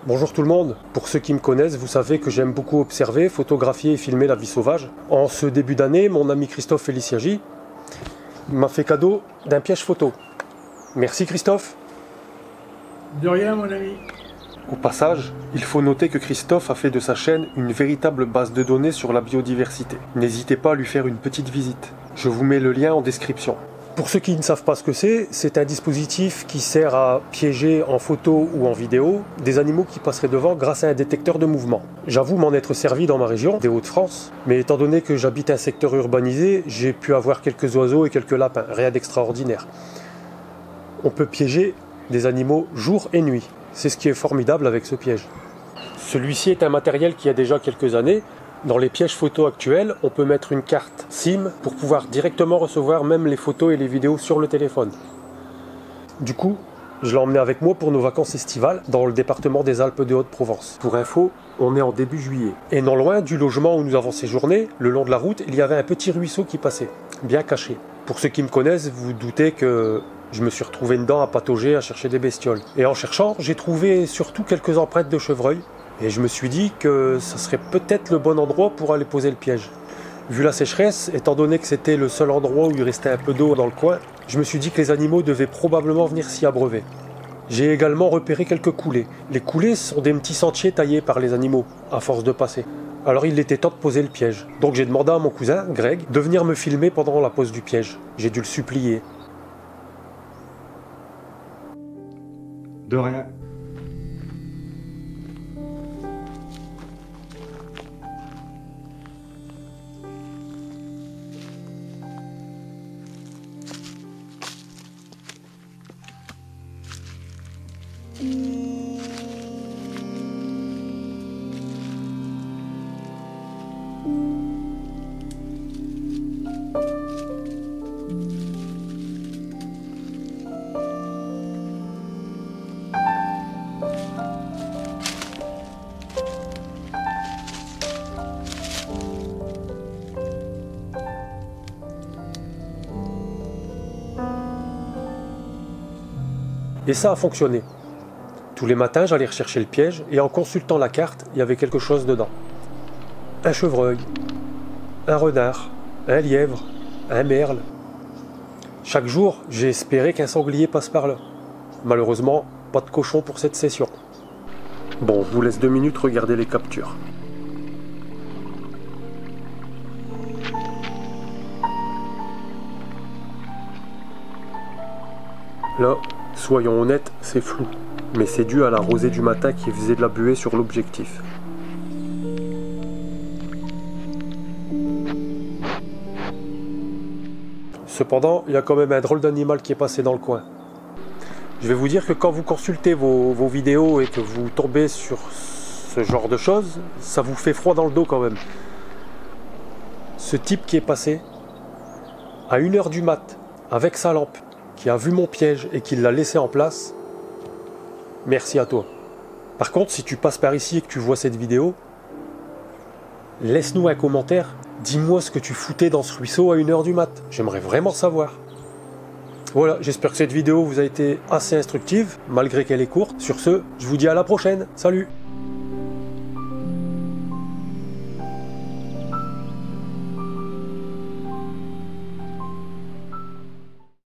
Bonjour tout le monde, pour ceux qui me connaissent, vous savez que j'aime beaucoup observer, photographier et filmer la vie sauvage. En ce début d'année, mon ami Christophe Feliciagi m'a fait cadeau d'un piège photo. Merci Christophe. De rien mon ami. Au passage, il faut noter que Christophe a fait de sa chaîne une véritable base de données sur la biodiversité. N'hésitez pas à lui faire une petite visite. Je vous mets le lien en description. Pour ceux qui ne savent pas ce que c'est un dispositif qui sert à piéger en photo ou en vidéo des animaux qui passeraient devant grâce à un détecteur de mouvement. J'avoue m'en être servi dans ma région, des Hauts-de-France, mais étant donné que j'habite un secteur urbanisé, j'ai pu avoir quelques oiseaux et quelques lapins, rien d'extraordinaire. On peut piéger des animaux jour et nuit, c'est ce qui est formidable avec ce piège. Celui-ci est un matériel qui a déjà quelques années. Dans les pièges photo actuels, on peut mettre une carte SIM pour pouvoir directement recevoir même les photos et les vidéos sur le téléphone. Du coup, je l'ai emmené avec moi pour nos vacances estivales dans le département des Alpes de Haute-Provence. Pour info, on est en début juillet. Et non loin du logement où nous avons séjourné, le long de la route, il y avait un petit ruisseau qui passait, bien caché. Pour ceux qui me connaissent, vous doutez que je me suis retrouvé dedans à patauger, à chercher des bestioles. Et en cherchant, j'ai trouvé surtout quelques empreintes de chevreuil. Et je me suis dit que ça serait peut-être le bon endroit pour aller poser le piège. Vu la sécheresse, étant donné que c'était le seul endroit où il restait un peu d'eau dans le coin, je me suis dit que les animaux devaient probablement venir s'y abreuver. J'ai également repéré quelques coulées. Les coulées sont des petits sentiers taillés par les animaux, à force de passer. Alors il était temps de poser le piège. Donc j'ai demandé à mon cousin, Greg, de venir me filmer pendant la pose du piège. J'ai dû le supplier. De rien. Et ça a fonctionné. Tous les matins, j'allais rechercher le piège et en consultant la carte, il y avait quelque chose dedans. Un chevreuil, un renard, un lièvre, un merle. Chaque jour, j'ai espéré qu'un sanglier passe par là. Malheureusement, pas de cochon pour cette session. Bon, je vous laisse 2 minutes regarder les captures. Là, soyons honnêtes, c'est flou. Mais c'est dû à la rosée du matin qui faisait de la buée sur l'objectif. Cependant, il y a quand même un drôle d'animal qui est passé dans le coin. Je vais vous dire que quand vous consultez vos vidéos et que vous tombez sur ce genre de choses, ça vous fait froid dans le dos quand même. Ce type qui est passé à 1h du mat avec sa lampe, qui a vu mon piège et qui l'a laissé en place, merci à toi. Par contre, si tu passes par ici et que tu vois cette vidéo, laisse-nous un commentaire. Dis-moi ce que tu foutais dans ce ruisseau à 1h du mat. J'aimerais vraiment savoir. Voilà, j'espère que cette vidéo vous a été assez instructive, malgré qu'elle est courte. Sur ce, je vous dis à la prochaine. Salut!